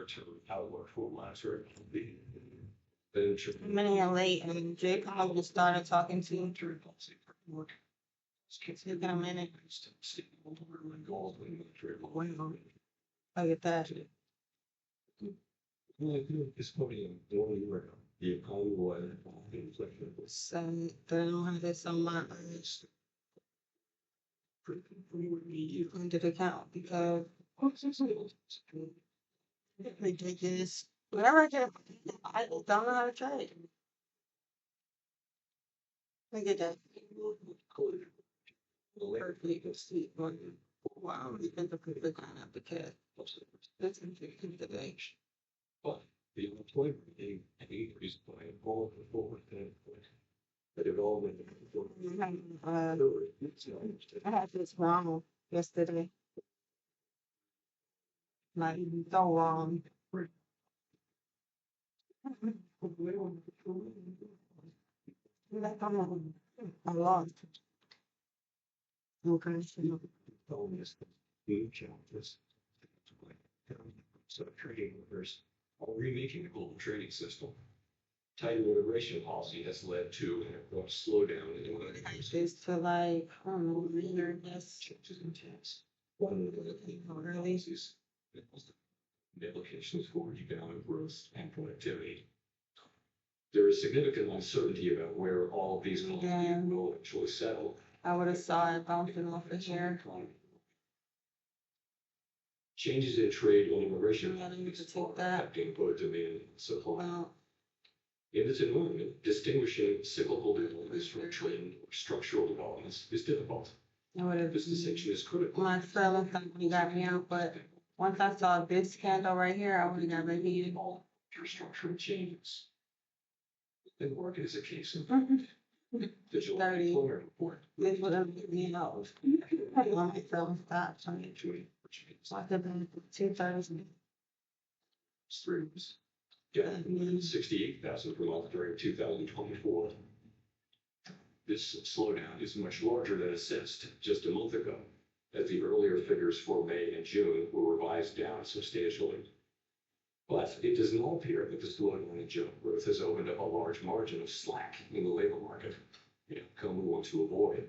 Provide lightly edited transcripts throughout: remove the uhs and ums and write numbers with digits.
near-term outlook for monetary policy. I'm running in late, and Jay Paul just started talking to him. It's taking a minute. I get that. It's probably the economy was inflation. So they don't have this on my funded account because ridiculous. Whatever I can, I don't know how to trade. Look at that. Perfectly sleep. Wow, we can look at the kind of because that's interesting today. But the unemployment rate increased by all the 4%. But it all went I had this wrong yesterday. Like so wrong. Like I'm lost. Okay. new challenges. So trading workers are remaking the global trading system. Tighter immigration policy has led to an abrupt slowdown in This to like, I don't know, reader this. changes in tax. Really? The implications for economic growth and productivity. There is significant uncertainty about where all of these policies will actually settle. I would have saw it bouncing off of here. Changes in trade and immigration Yeah, you policies could take are that. affecting both demand and supply. Well, In this environment, distinguishing cyclical developments from trend or structural developments is difficult. I would have. This distinction is critical. My fellow company got me out, but once I saw this candle right here, I would have got baby in. Your structural changes. The market is a case in Mhm. point. The July 30. employment report. This would have given me out. I want myself to stop. So I could have 230. Streams. Yeah, 68,000 per month during 2024. This slowdown is much larger than assessed just a month ago, as the earlier figures for May and June were revised down substantially. But it does not appear that the slowdown in job growth has opened up a large margin of slack in the labor market, an outcome we want to avoid.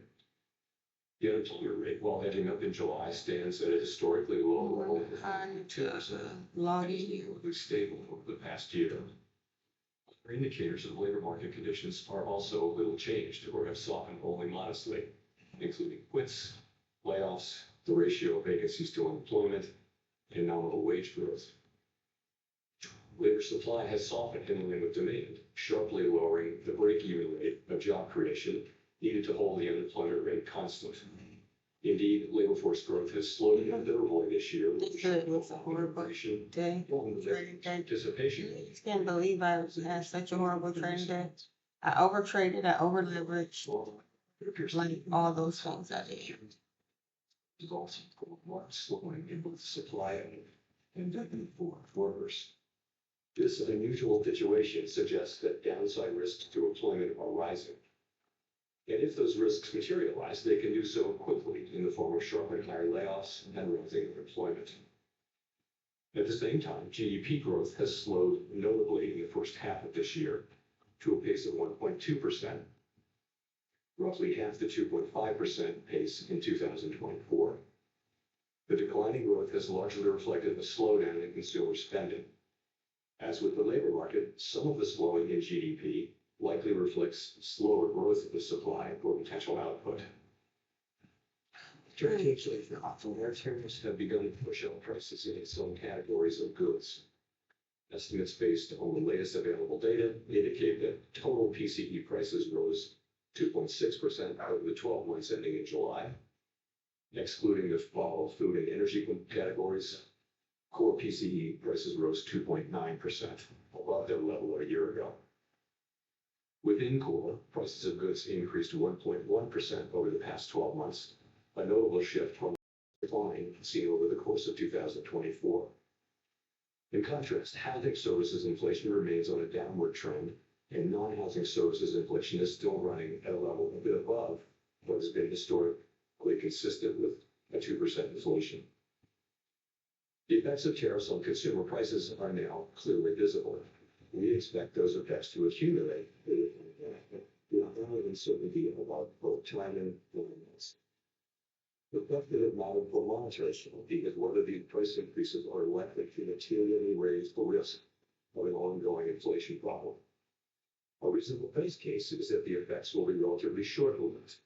The unemployment rate, while heading up in July, stands at a historically low level of 2%. Logging. Was stable over the past year. Other indicators of labor market conditions are also little changed or have softened only modestly, including quits, layoffs, the ratio of vacancies to unemployment, and nominal wage growth. Labor supply has softened in line with demand, sharply lowering the break-even rate of job creation needed to hold the unemployment rate constant. Indeed, labor force growth has slowed considerably this year. It was a horrible day. Trading day. Anticipation. I just can't believe I had such a horrible trading day. I overtraded, I over-leveraged, like all those things I did. Is also slowing in both supply and demand for workers. This unusual situation suggests that downside risks to employment are rising. And if those risks materialize, they can do so quickly in the form of sharp and higher layoffs and rising unemployment. At the same time, GDP growth has slowed notably in the first half of this year to a pace of 1.2%, roughly half the 2.5% pace in 2024. The declining growth has largely reflected a slowdown in consumer spending. As with the labor market, some of the slowing in GDP likely reflects slower growth of the supply or potential output. Tariffs have begun to push up prices in some categories of goods. Estimates based on the latest available data indicate that total PCE prices rose 2.6% over the 12 months ending in July. Excluding the volatile food and energy categories, core PCE prices rose 2.9%, above their level a year ago. Within core, prices of goods increased 1.1% over the past 12 months, a notable shift from the decline seen over the course of 2024. In contrast, housing services inflation remains on a downward trend, and non-housing services inflation is still running at a level a bit above what has been historically consistent with a 2% inflation. The effects of tariffs on consumer prices are now clearly visible. We expect those effects to accumulate with uncertainty about both time and willingness. The question of modern for monetary stability is whether these price increases are likely to materially raise the risk of an ongoing inflation problem. A reasonable base case is that the effects will be relatively short-lived,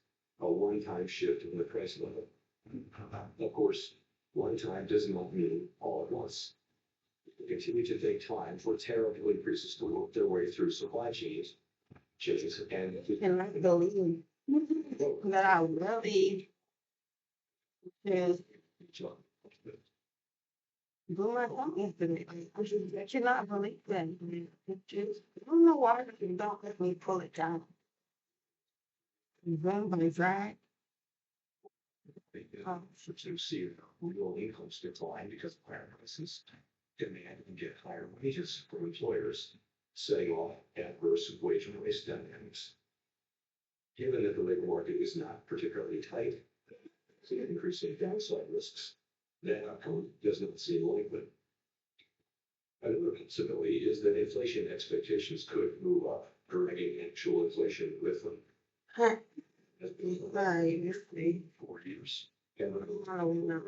a one-time shift in the price level. Of course, one time does not mean all at once. It will continue to take time for tariff increases to work their way through supply chains, changes, and And I believe that I really just blew my tongue yesterday. I cannot believe that. It just, I don't know why they don't let me pull it down. Run by drag. to see real incomes decline because of higher prices, demand and get higher wages from employers, setting off adverse wage and price dynamics. Given that the labor market is not particularly tight, the increasing downside risks, that outcome does not seem likely. Another possibility is that inflation expectations could move up, dragging actual inflation with them. Has been Right. 4 years. And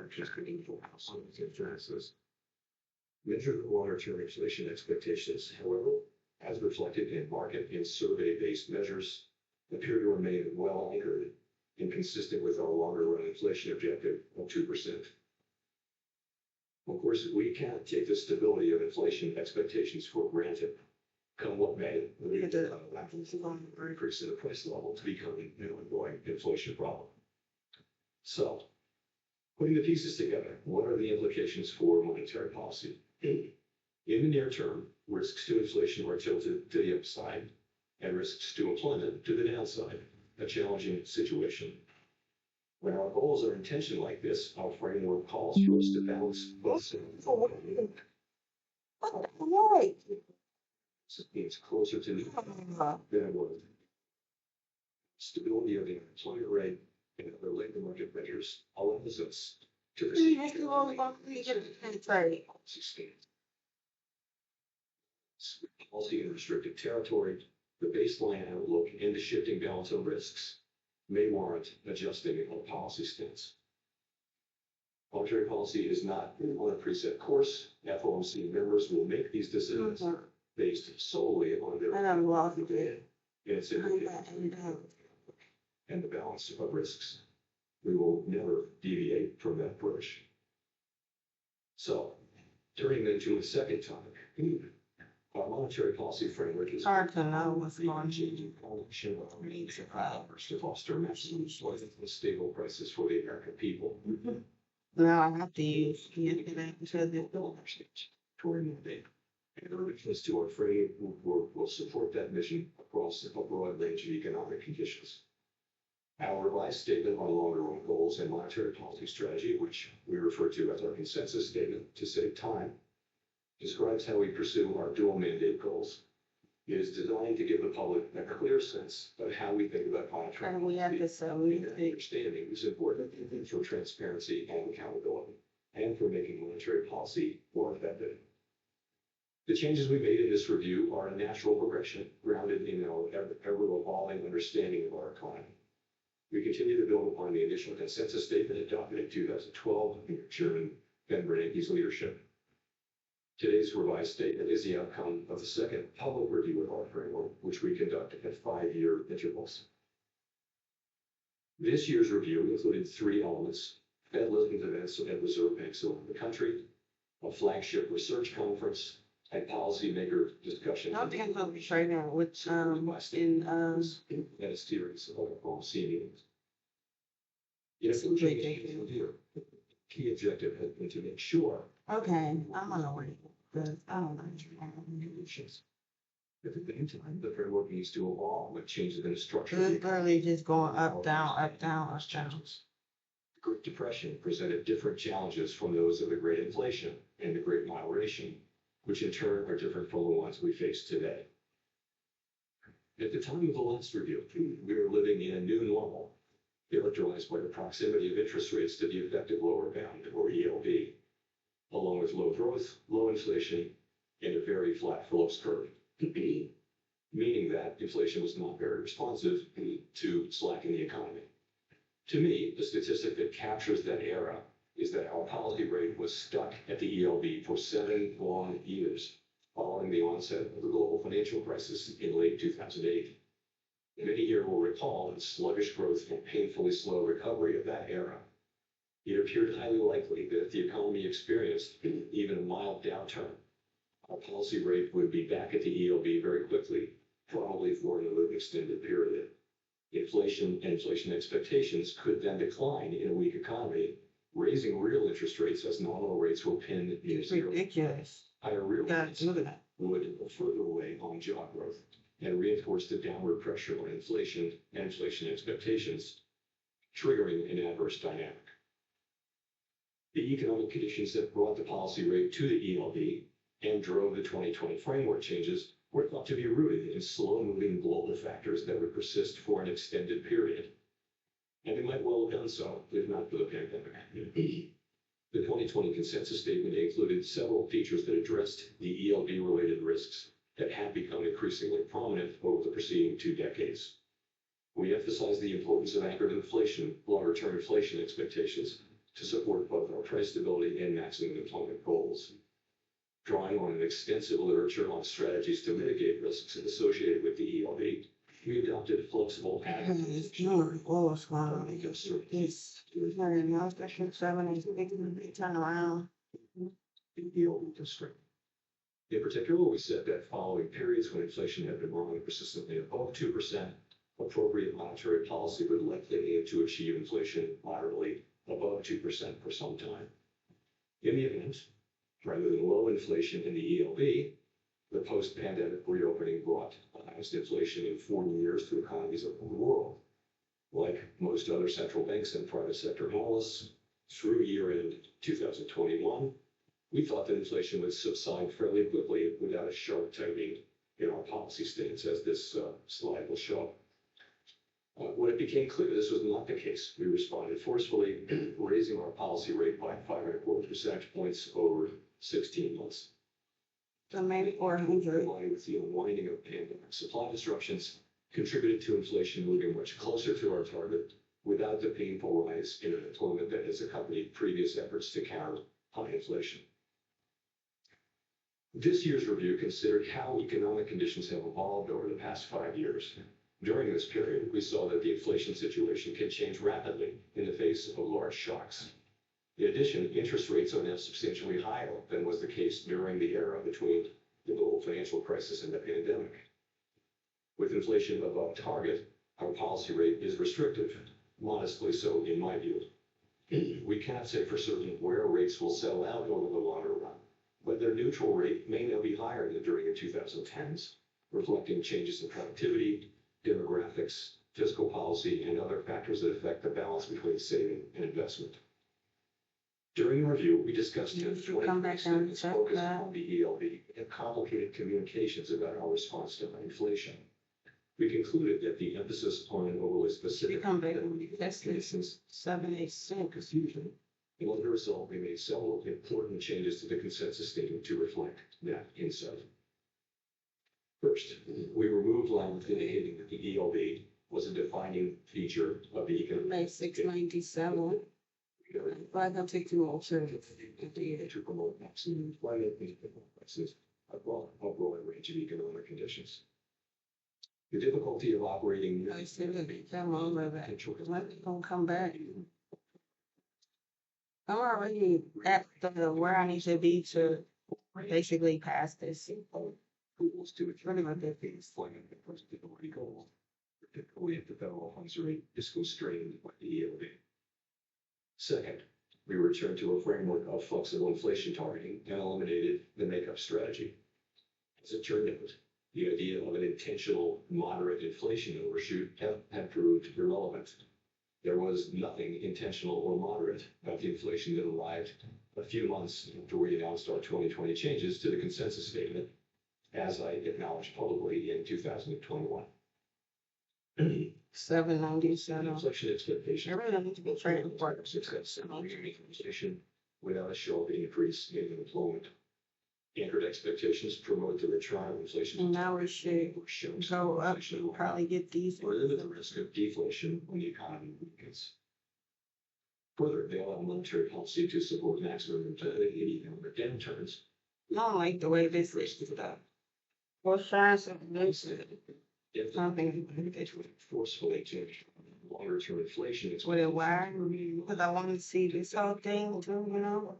just transfers. Measured longer-term inflation expectations, however, as reflected in market and survey-based measures, appear to remain well anchored and consistent with our longer-run inflation objective of 2%. Of course, we can't take the stability of inflation expectations for granted. Come what may, we increase in the price level to become an ongoing inflation problem. So, putting the pieces together, what are the implications for monetary policy? In the near term, risks to inflation are tilted to the upside and risks to employment to the downside, a challenging situation. When our goals are in tension like this, our framework calls for us to balance both sides. Right. It's closer to the than it was. Stability of the employment rate and other labor market measures allows us to proceed. Policy in restricted territory, the baseline outlook, and the shifting balance of risks may warrant adjusting our policy stance. Monetary policy is not on a preset course. FOMC members will make these decisions based solely on their data and its and the balance of risks. We will never deviate from that approach. So, turning then to a second topic, our monetary policy framework is hard to know what's going on. To foster maximum stable prices for the American people. Now I have to use yesterday because it's Toward mandate. And our reference to our framework will support that mission across a broad range of economic conditions. Our revised statement on longer-run goals and monetary policy strategy, which we refer to as our consensus statement to save time, describes how we pursue our dual mandate goals. It is designed to give the public a clear sense of how we think about monetary and we have to say understanding is important for transparency and accountability, and for making monetary policy more effective. The changes we made in this review are a natural progression, grounded in our ever-evolving understanding of our economy. We continue to build upon the initial consensus statement adopted in 2012 under Chairman Ben Bernanke's leadership. Today's revised statement is the outcome of the second public review of our framework, which we conducted at 5-year intervals. This year's review included 3 elements: Fed listening events at Reserve banks around the country, a flagship research conference, and policymaker discussions. I'll think about right now, which and a series of policy meetings. Key objective has been to make sure. Okay, I'm gonna wait because I don't know. At the same time, the framework needs to evolve with changes in the structure. It's literally just going up, down, up, down, up, down. Challenges. The Great Depression presented different challenges from those of the Great Inflation and the Great Moderation, which in turn are different from the ones we face today. At the time of the last review, we were living in a new normal, characterized by the proximity of interest rates to the effective lower bound, or ELB, along with low growth, low inflation, and a very flat Phillips curve, meaning that inflation was not very responsive to slack in the economy. To me, the statistic that captures that era is that our policy rate was stuck at the ELB for 7 long years following the onset of the global financial crisis in late 2008. Many here will recall the sluggish growth and painfully slow recovery of that era. It appeared highly likely that if the economy experienced even a mild downturn, our policy rate would be back at the ELB very quickly, probably for an extended period. Inflation and inflation expectations could then decline in a weak economy, raising real interest rates as nominal rates were pinned near It's zero. ridiculous. Higher real Yeah, rates look at that. would further weigh on job growth and reinforce the downward pressure on inflation and inflation expectations, triggering an adverse dynamic. The economic conditions that brought the policy rate to the ELB and drove the 2020 framework changes were thought to be rooted in slow-moving global factors that would persist for an extended period. And they might well have done so, if not for the pandemic. The 2020 consensus statement included several features that addressed the ELB-related risks that had become increasingly prominent over the preceding 2 decades. We emphasized the importance of anchored inflation, longer-term inflation expectations, to support both our price stability and maximum employment goals. Drawing on an extensive literature on strategies to mitigate risks associated with the ELB, we adopted flexible It's not close, wow. It's, now section 7 is big, turn around. ELB constraint. In particular, we said that following periods when inflation had been running persistently above 2%, appropriate monetary policy would likely aim to achieve inflation moderately above 2% for some time. In the event, rather than low inflation in the ELB, the post-pandemic reopening brought the highest inflation in 40 years to economies of the world. Like most other central banks and private sector analysts, through year-end 2021, we thought that inflation would subside fairly quickly without a sharp tightening in our policy stance, as this slide will show. When it became clear this was not the case, we responded forcefully, raising our policy rate by 5.25 percentage points over 16 months. So maybe 400. Combined with the unwinding of pandemic supply disruptions, contributed to inflation moving much closer to our target without the painful rise in unemployment that has accompanied previous efforts to counter high inflation. This year's review considered how economic conditions have evolved over the past 5 years. During this period, we saw that the inflation situation can change rapidly in the face of large shocks. In addition, interest rates are now substantially higher than was the case during the era between the global financial crisis and the pandemic. With inflation above target, our policy rate is restrictive, modestly so in my view. We cannot say for certain where rates will settle out over the longer run, but their neutral rate may now be higher than during the 2010s, reflecting changes in productivity, demographics, fiscal policy, and other factors that affect the balance between saving and investment. During the review, we discussed how the 2020 statements focused on the ELB and complicated communications about our response to inflation. We concluded that the emphasis on an overly specific This 76. confusion, and as a result, we made several important changes to the consensus statement to reflect that insight. First, we removed language indicating that the ELB was a defining feature of the economic. May 697. But I'll take 202. To promote maximum employment and prices above a broad range of economic conditions. The difficulty of operating. I said I'm over that. When they gonna come back? I'm already at the where I need to be to basically pass this. Tools to Pretty much it. employment and profitability goals, particularly if the federal funds rate is constrained by the ELB. Second, we returned to a framework of flexible inflation targeting and eliminated the makeup strategy. As it turned out, the idea of an intentional moderate inflation overshoot had proved irrelevant. There was nothing intentional or moderate about the inflation that arrived a few months after we announced our 2020 changes to the consensus statement, as I acknowledged publicly in 2021. 797. Inflation expectations. I really need to be traded for. Success in inflation without a sharp increase in employment. Anchored expectations promote the return of inflation. And now we should go up and probably get these. Or limit the risk of deflation when the economy weakens. Further, they allow monetary policy to support maximum employment in economic downturns. I don't like the way this is stuff. What's trying to this? If Something forcefully to longer term inflation, it's with a wire, because I want to see this whole thing too, you know?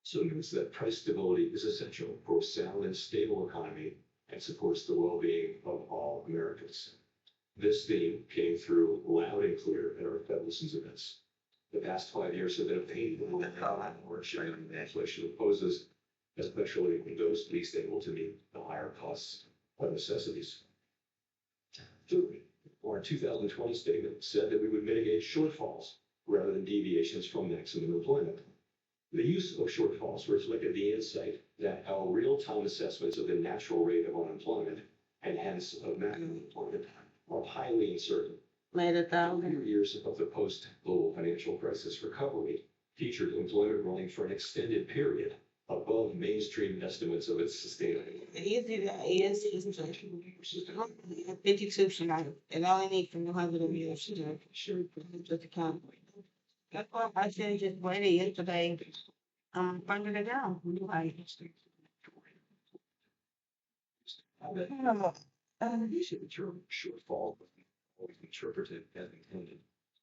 so notes that price stability is essential for a sound and stable economy and supports the well-being of all Americans. This theme came through loud and clear at our Fed Listens events. The past 5 years have been a painful hardship inflation poses, especially in those least able to meet the higher costs of necessities. Thirdly, our 2020 statement said that we would mitigate shortfalls rather than deviations from maximum employment. The use of shortfalls reflected the insight that our real-time assessments of the natural rate of unemployment and hence of maximum employment are highly uncertain. Made a The thousand. years of the post-global financial crisis recovery featured employment running for an extended period above mainstream estimates of its sustainability. The easy that is 52 tonight. It only needs from 100 of you to just account. That's why I said just waited yesterday. Funded it down. Like, Use of the term shortfall was always interpreted as intended,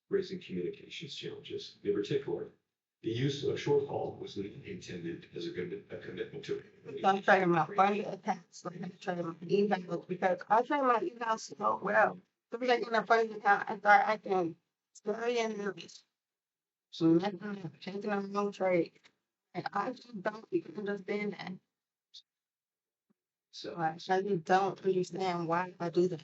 raising communications challenges. In particular, the use of shortfall was not intended as a commitment to. I'm trading my funded accounts, like I'm trading my emails, because I trade my emails so well. So we get in a funded account and start acting very nervous. So nothing, taking a wrong trade. And I just don't even understand that. So Like, I just don't understand why I do that.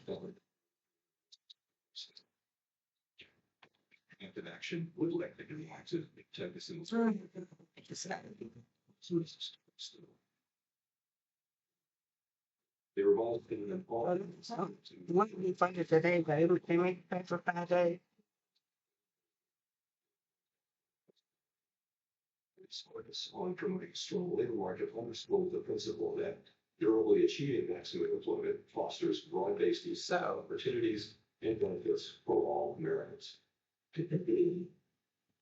active action would likely be active protect the single. They revolved in an all. It wouldn't be funded today, but they make it pay for 5 days. On promoting a strong labor market underscores the principle that durably achieving maximum employment fosters broad-based use of opportunities and benefits for all Americans.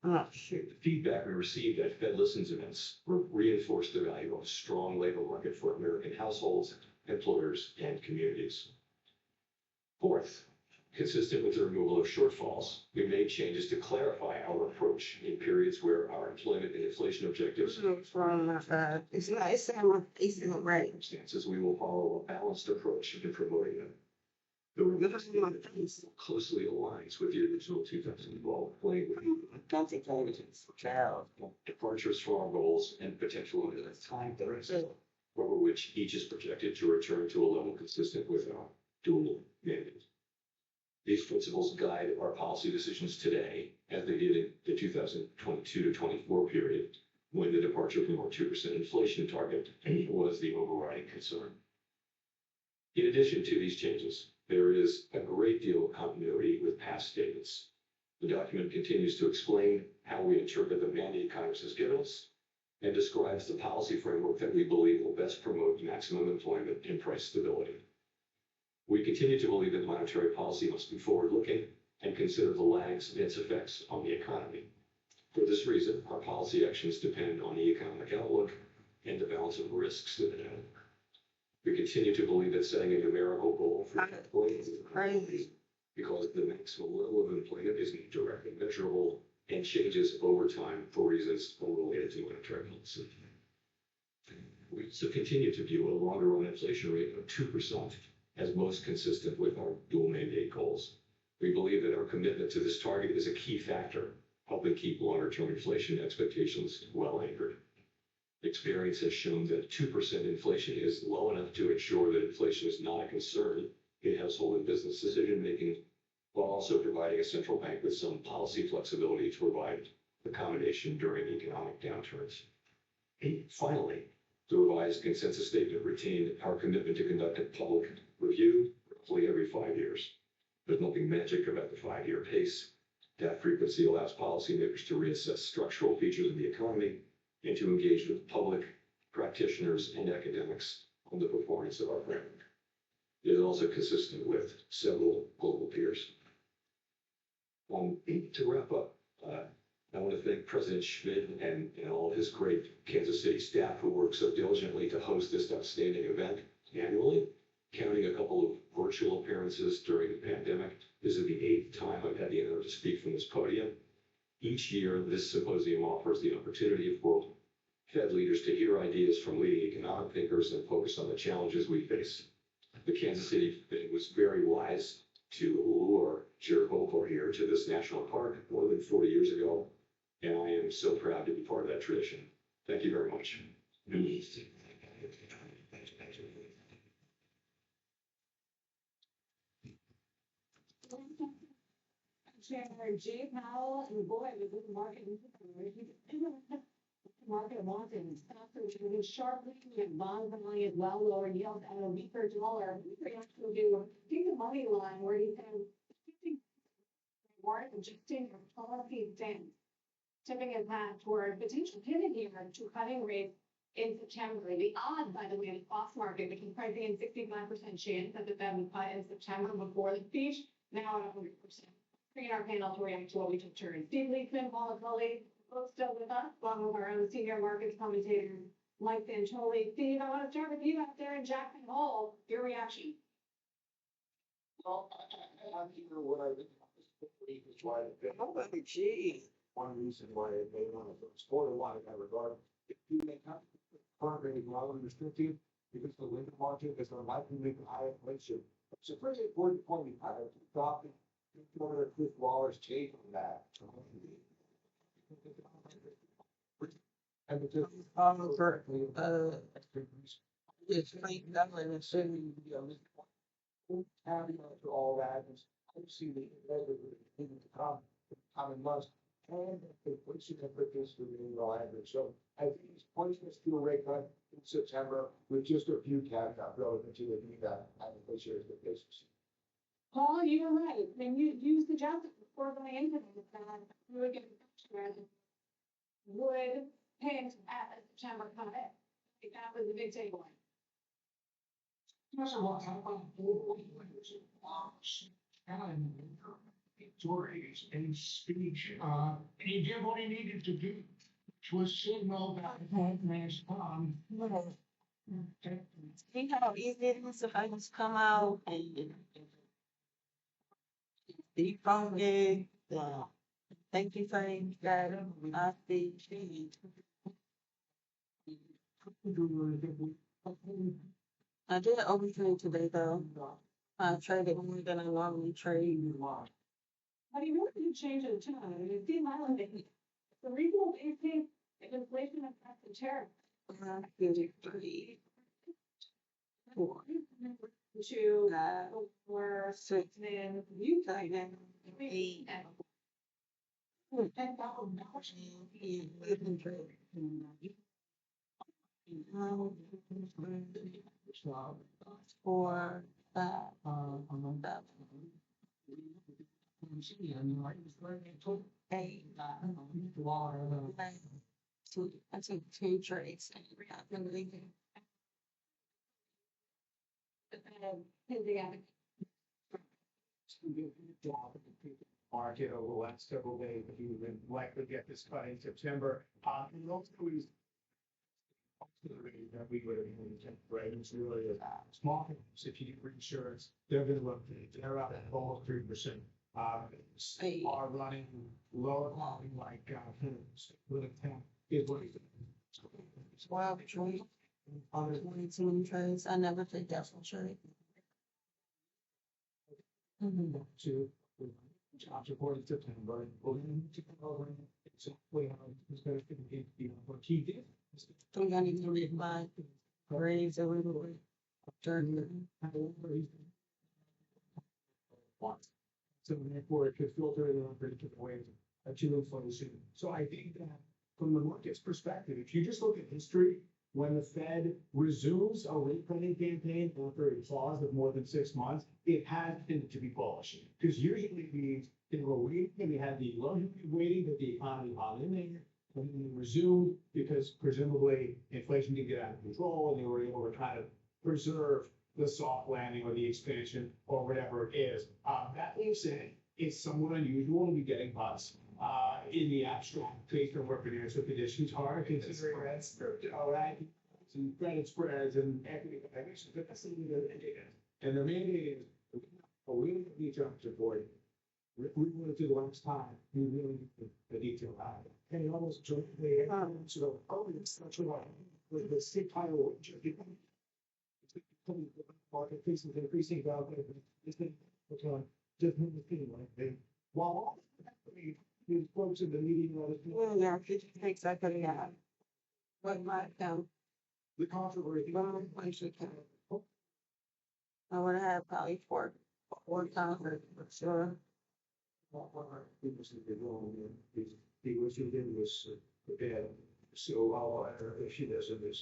Oh, shoot. The feedback we received at Fed Listens events reinforced the value of a strong labor market for American households, employers, and communities. Fourth, consistent with the removal of shortfalls, we made changes to clarify our approach in periods where our employment and inflation objectives. From it's not right. Circumstances, we will follow a balanced approach in promoting them. The revision closely aligns with the original 2012 plan, departures from our goals and potential time over which each is projected to return to a level consistent with our dual mandate. These principles guide our policy decisions today, as they did in the 2022 to 24 period, when the departure from our 2% inflation target was the overriding concern. In addition to these changes, there is a great deal of continuity with past statements. The document continues to explain how we interpret the mandate Congress has given us and describes the policy framework that we believe will best promote maximum employment and price stability. We continue to believe that monetary policy must be forward-looking and consider the lags and its effects on the economy. For this reason, our policy actions depend on the economic outlook and the balance of risks that it has. We continue to believe that setting a numerical goal for employment is crazy because the maximum level of employment isn't directly measurable and changes over time for reasons unrelated to monetary policy. We also continue to view a longer-run inflation rate of 2% as most consistent with our dual mandate goals. We believe that our commitment to this target is a key factor, helping keep longer-term inflation expectations well anchored. Experience has shown that 2% inflation is low enough to ensure that inflation is not a concern in household and business decision-making, while also providing a central bank with some policy flexibility to provide accommodation during economic downturns. Finally, the revised consensus statement retained our commitment to conduct a public review roughly every 5 years. There's nothing magic about the 5-year pace, That frequency allows policymakers to reassess structural features of the economy and to engage with public, practitioners, and academics on the performance of our framework. It is also consistent with several global peers. To wrap up, I want to thank President Schmidt and all his great Kansas City staff who work so diligently to host this outstanding event annually. Counting a couple of virtual appearances during the pandemic, this is the 8th time I've had the honor to speak from this podium. Each year, this symposium offers the opportunity for Fed leaders to hear ideas from leading economic thinkers and focus on the challenges we face. The Kansas City Fed was very wise to lure Chair Volcker here to this national park more than 40 years ago, and I am so proud to be part of that tradition. Thank you very much. Chair Jay Powell, and boy, was this market market wanted stocks are moving sharply and bond value is well lower yields at a weaker dollar. We actually do take the money line where you can warrant adjusting your policy stance, tipping it back toward potential pivot here to cutting rates in September. The odds, by the way, in the cross market, which is pricing in 65% chance that the Fed would cut in September before the speech, now at 100%. Bringing our panel to react to what we took turn. Steve Leisman, volatility, both still with us, along with our own senior markets commentator, Mike Sancholi. Steve, I want to start with you out there in Jackson Hole. Your reaction? Well, I'm here what I think is why Oh, gee. one reason why they want to support a lot in that regard. If you make up current rate rather restrictive, because the labor market is unlikely to make a high inflation. It's a very important point. We kind of thought that $250 change on that. And it's just For, it's like that, and it's saying, caveat to all that is, I see the needing to come, coming months, and inflation implications remain low average. So I think it's pointless to a rate cut in September with just a few caveats relative to the need that inflation expectations. Paul, you were right. I mean, you used the justice before going into this, and we would get would hint at a September cut. I think that was the big takeaway. Tories in speech, and he did what he needed to do, which was signal that man's come. See how easy it is if I just come out and defund it, thank you saying that I see. I did overtrade today though. I traded more than I normally trade. But he really did change the tone. I mean, Steve Island, the regional basic inflation affects the tariff. 53, 4, To 4, 6, then you 7, 8, and 4, 5, 8, 9, 2. I took 2 trades and I've been leaving. Market over the last several days, but you would likely get this cut in September. And also is that we would have right? It's really a small companies. If you do reinsurance, they're going to look, they're up at almost 3%. Are running lower quality like with a 10 is what it's 12 trades, 22 trades. I never take that full trade. to jobs reported September. It's it's going to be what he did. So I need to read my grades a little bit. So therefore it could filter in pretty different ways to inflation. So I think that from the market's perspective, if you just look at history, when the Fed resumes a rate cutting campaign after a pause of more than 6 months, it has tended to be bullish. Because usually it means They were waiting, and we had the luxury of waiting that the economy hung in there. And then resumed because presumably inflation did get out of control and they were able to kind of preserve the soft landing or the expansion or whatever it is. That being said, it's somewhat unusual to be getting cuts in the abstract based on where financial conditions are, considering rents, all right, and credit spreads and equity valuations, but that's something that it is. And the mandate is, we need to be jumping forward. We wanted to do the last time, we really need the detail out. And it almost took the, so, oh, it's not true. The state title. Market increasing, increasing value, it's been, what's going, just move the thing, like, they, while, these folks in the meeting, Yeah, 56, I could have. But my account, the controversy. my account. I would have had probably four times for sure. People said they wrong, and he was, he did was, bad, so I'll, if she doesn't, it's,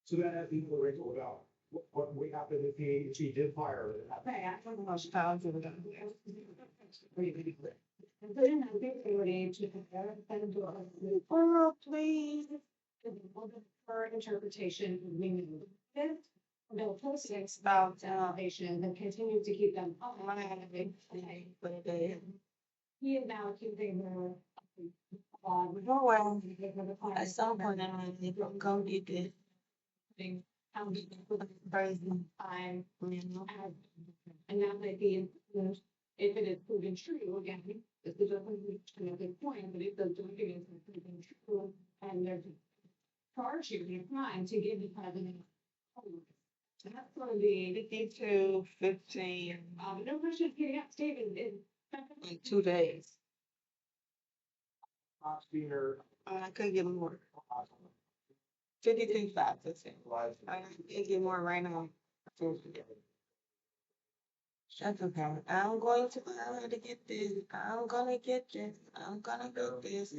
so that has been the wrinkle about what would happen if he did fire it. Okay, I don't know. Most times it would have. And put in a big ability to compare and do a Oh, please. for interpretation, meaning this. They'll post it about salvation and continue to keep them up. He is now accusing her of No way. At some point, they don't go get this. putting how Crazy. time You know? and that might be influenced if it is proven true again. This is a good point, but if those documents are proven true and there's a charge here in a crime to give the president. That's going to be 52, 15, no question getting up statement in. in 2 days. Speaker. I couldn't get more. 52 5%. I can't get more right now. That's okay. I'm going to learn how to get this. I'm gonna get this. I'm gonna get this.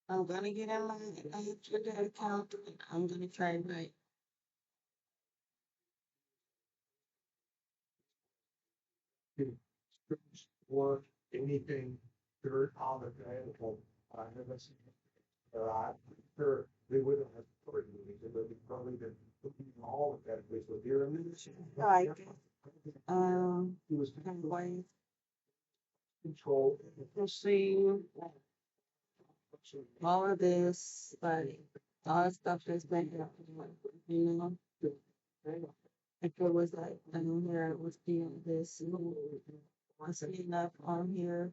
I'm gonna get in my Twitter account. I'm gonna try it right. Or anything dirt on the vehicle, unless they're on, sure, they wouldn't have stored movies, they would have probably been looking at all of that, place with your ammunition. Right. It was Ways. control. Let's see. All of this, like all the stuff that's been happening, you know. If it was like down here, it was being this. I see enough on here.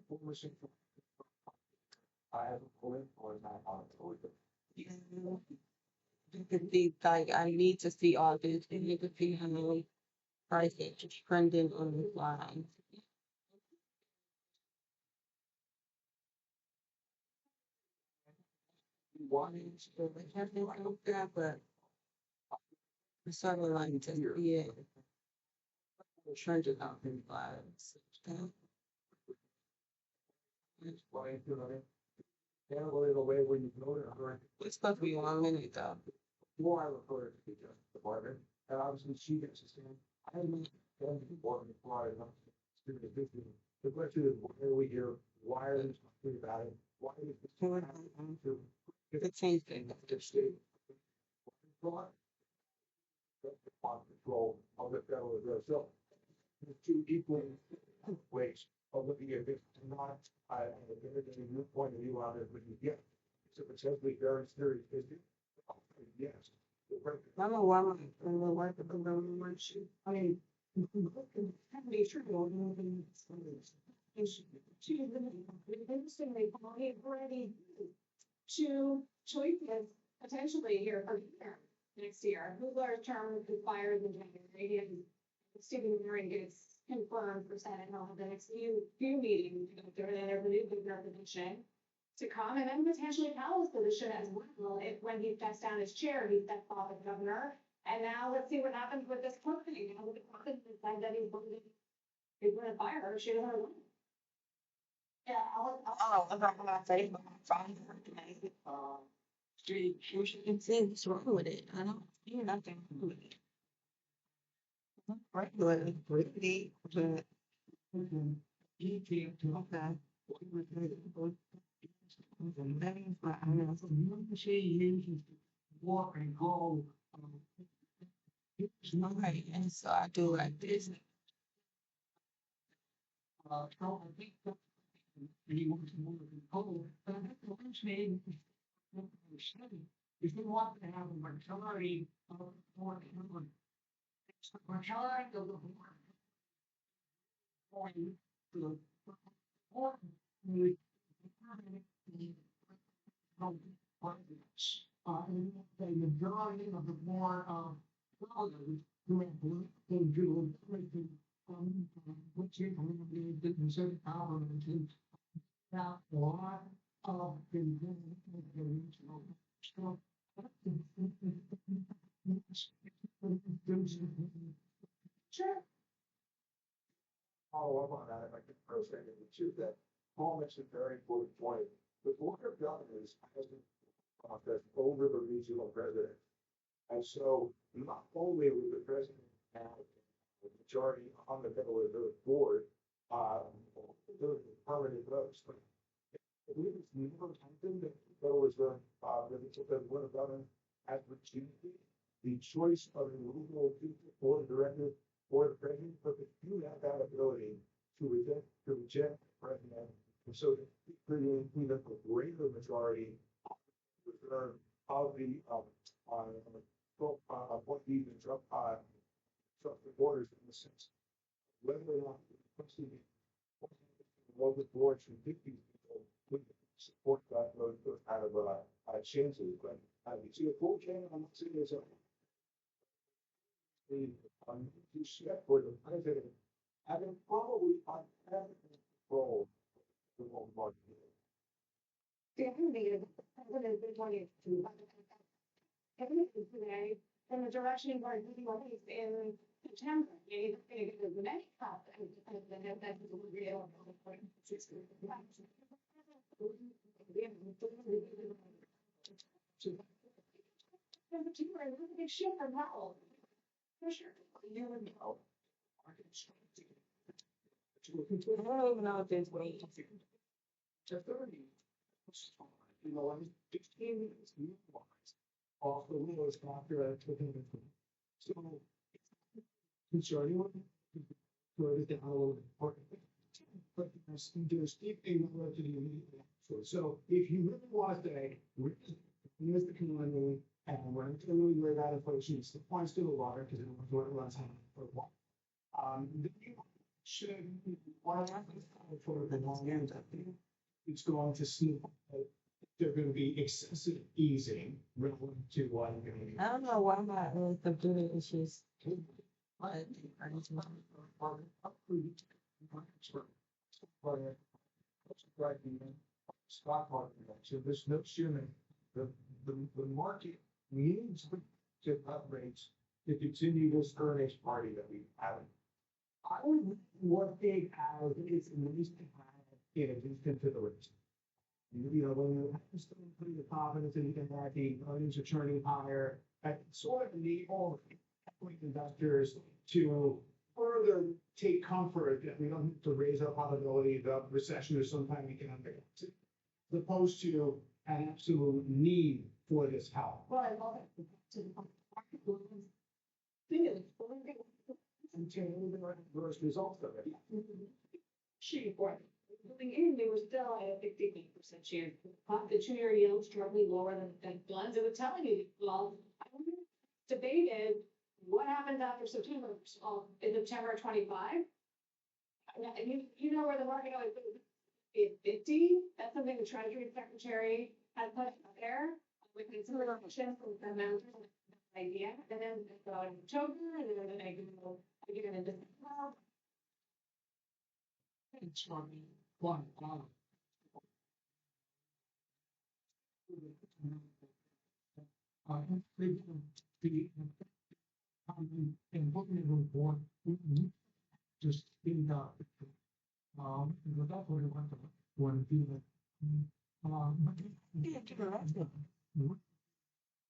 I have a point or not on it. You can see, like, I need to see all this, and you can see how many prices just trending on this line. Wanting to have this like that, but I sort of like to see it trending on these lines. Handle it away when you know it, or It's supposed to be 1 minute though. more I refer it to the Justice Department, and obviously she gets to stand. I haven't done the department before I enough to do the business. The question is, why are we here? Why are we talking about it? Why is this happening to The change thing. the state? Fraud. On control of the federal reserve. So, the two equal ways of looking at this, not, there's a new point of view on it, but yeah, it's a potentially very serious issue. Yes. I'm a woman, and the wife of the woman, I mean, can be true. Interestingly, we've already two choices potentially here for next year. Hoover's term expires in January, and Stephen Murray gets confirmed for Senate. He'll have the next few meetings during their new governor position to come, and then potentially Powell's position as well. If when he steps down as chair, he steps off as governor. And now let's see what happens with this Cook thing. Now the Cook decide that he's going to fire her. She doesn't win. Yeah, oh, I'm not gonna say it, but I'm fine for today. You can see what's wrong with it. I don't see nothing wrong with it. regular, really, but Detail to okay. That means my you say you walk and go. okay, and so I do like this. So I think that he wants more of the whole, but I think the one thing study is they want to have a majority of more human. It's the majority of the board. Going to the board, the and the majority of the board of voters who have to do everything which is the considered government to have a lot of the regional stuff. Sure. Follow up on that, if I could first say that too, that Paul mentioned a very important point. The board of governors has been process over the regional president. And so not only will the president have the majority on the middle of the board, the permanent votes, but I believe it's never happened that the bill is the board of governors has rejected the choice of an individual board of directors or the president, but if you have that ability to reject the president, and so creating even a greater majority return of the appointees and trusted borders in the sense whether or not local boards from 50 people would support those kind of changes. But you see a full chain, I'm not saying there's a step for the president having probably unprecedented control of the local market. The other thing is, the president is wanting to, everything today, and the direction of our duties in September, maybe it's going to get as many cops as the president, that's the real. Big ship or not, for sure, you would know. I don't even know if there's way To 30, you know, I'm 15 minutes wise off the lowest after I took him. So, concerning what wrote it down a little bit. But there's steep relative to the immediate. So if you really want to say, here's the community, and we're going to really worry about inflation, it's the points to the water, because it was what it was for a while. Then you should, for the long end, I think it's going to see they're going to be excessive easing relative to what I'm going to. I don't know why my computer issues. What? Stock market, so this no assuming the market needs to cut rates to continue this earnings party that we have. I would what big as it's nice to have in addition to the rates. You know, when you have to start putting the confidence in that the earnings are turning higher, I sort of need all equity investors to further take comfort that we don't have to raise our probability of recession or sometime economic, as opposed to an absolute need for this help. Well, I love it. And change the adverse results of it. She for it. Moving in, they were still at a 58% chance. The 2-year yield struggling lower than blends. It was telling you, well, I debated what happens after September, in September 25. You know where the market always is 50. That's something the Treasury Secretary had put up there with consideration from the members of the idea. And then go in October, and then I go again in December. It's one. And what we were born, just in the, because that's what I want to do that. But yeah, to the rest of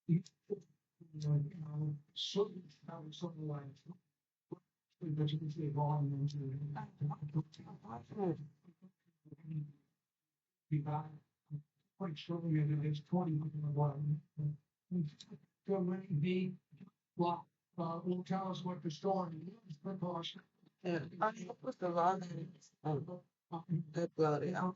it. Certain lines, but you can see volume into it. We got quite strongly that it's 20. So when the well, will tell us what the story is because Yeah, I was the law that is, that bloody out.